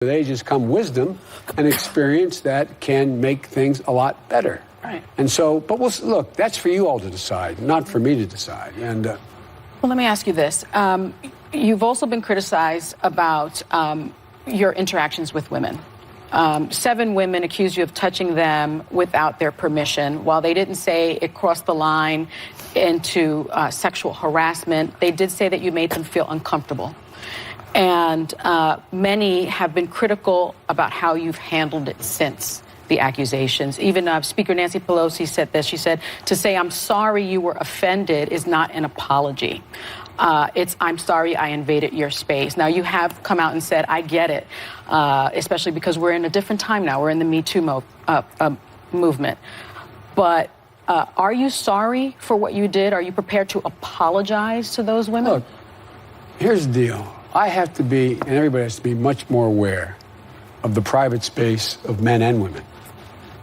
With age has come wisdom and experience that can make things a lot better. Right. And so, but look, that's for you all to decide, not for me to decide. And well, let me ask you this. You've also been criticized about your interactions with women. 7 women accused you of touching them without their permission. While they didn't say it crossed the line into sexual harassment, they did say that you made them feel uncomfortable. And many have been critical about how you've handled it since the accusations. Even Speaker Nancy Pelosi said this. She said, to say I'm sorry you were offended is not an apology. It's I'm sorry I invaded your space. Now, you have come out and said, I get it, especially because we're in a different time now. We're in the Me Too movement. But are you sorry for what you did? Are you prepared to apologize to those women? Look, here's the deal. I have to be, and everybody has to be, much more aware of the private space of men and women.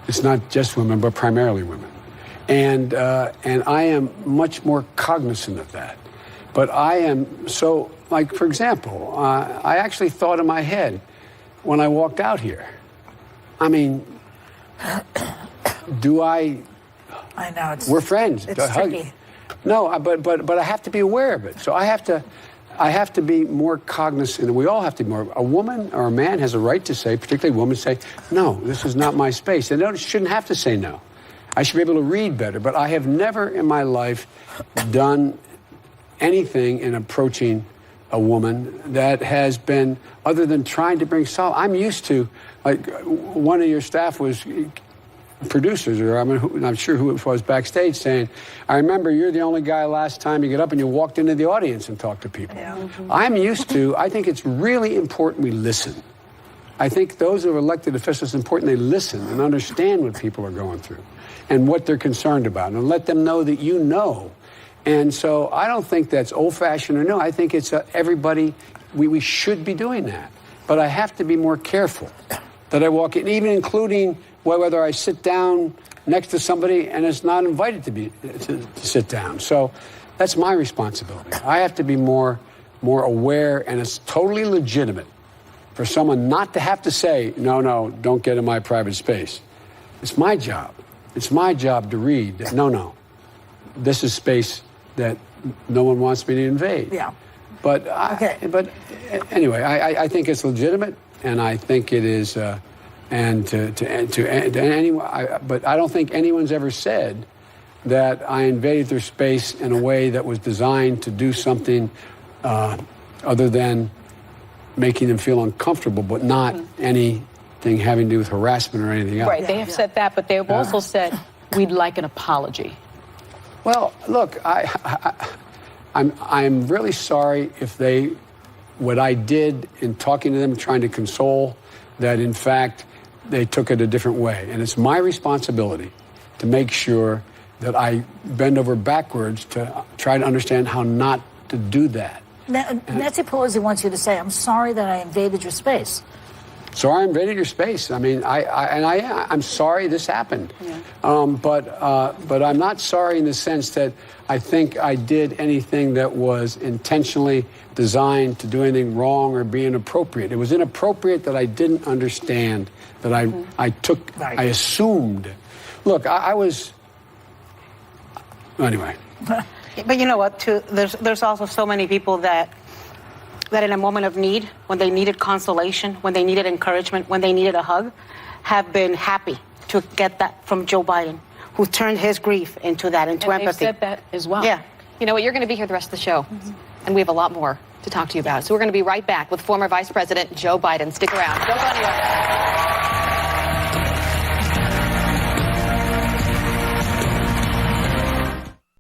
It's not just women, but primarily women. And I am much more cognizant of that. But I am so, like, for example, I actually thought in my head when I walked out here, I mean, do I... I know, we're friends. It's tricky. No, but I have to be aware of it. So I have to be more cognizant, and we all have to be more. A woman or a man has a right to say, particularly women, say, no, this is not my space. And they shouldn't have to say no. I should be able to read better. But I have never in my life done anything in approaching a woman that has been, other than trying to bring solace. I'm used to, like, one of your staff was producers, or I'm not sure who it was backstage, saying, I remember you're the only guy last time you get up and you walked into the audience and talked to people. Yeah. Mm-hmm. I'm used to, I think it's really important we listen. I think those who are elected officials, it's important they listen and understand what people are going through and what they're concerned about, and let them know that you know. And so I don't think that's old-fashioned or no. I think it's everybody, we should be doing that. But I have to be more careful that I walk in, even including whether I sit down next to somebody and is not invited to sit down. So that's my responsibility. I have to be more aware, and it's totally legitimate for someone not to have to say, no, don't get in my private space. It's my job. It's my job to read that, no, this is space that no one wants me to invade. Yeah. But anyway, I think it's legitimate, and I think it is. And to anyone, but I don't think anyone's ever said that I invaded their space in a way that was designed to do something other than making them feel uncomfortable, but not anything having to do with harassment or anything else. Right, they have said that, but they've also said we'd like an apology. Well, look, I'm really sorry if what I did in talking to them, trying to console, that in fact they took it a different way. And it's my responsibility to make sure that I bend over backwards to try to understand how not to do that. Nancy Pelosi wants you to say, I'm sorry that I invaded your space. Sorry I invaded your space. I mean, I'm sorry this happened. Yeah. But I'm not sorry in the sense that I think I did anything that was intentionally designed to do anything wrong or be inappropriate. It was inappropriate that I didn't understand, that I assumed. Look, I was, anyway. But you know what, too, there's also so many people that in a moment of need, when they needed consolation, when they needed encouragement, when they needed a hug, have been happy to get that from Joe Biden, who turned his grief into empathy. They've said that as well. Yeah. You know what, you're going to be here the rest of the show, and we have a lot more to talk to you about. So we're going to be right back with former Vice President Joe Biden. Stick around. Joe Biden.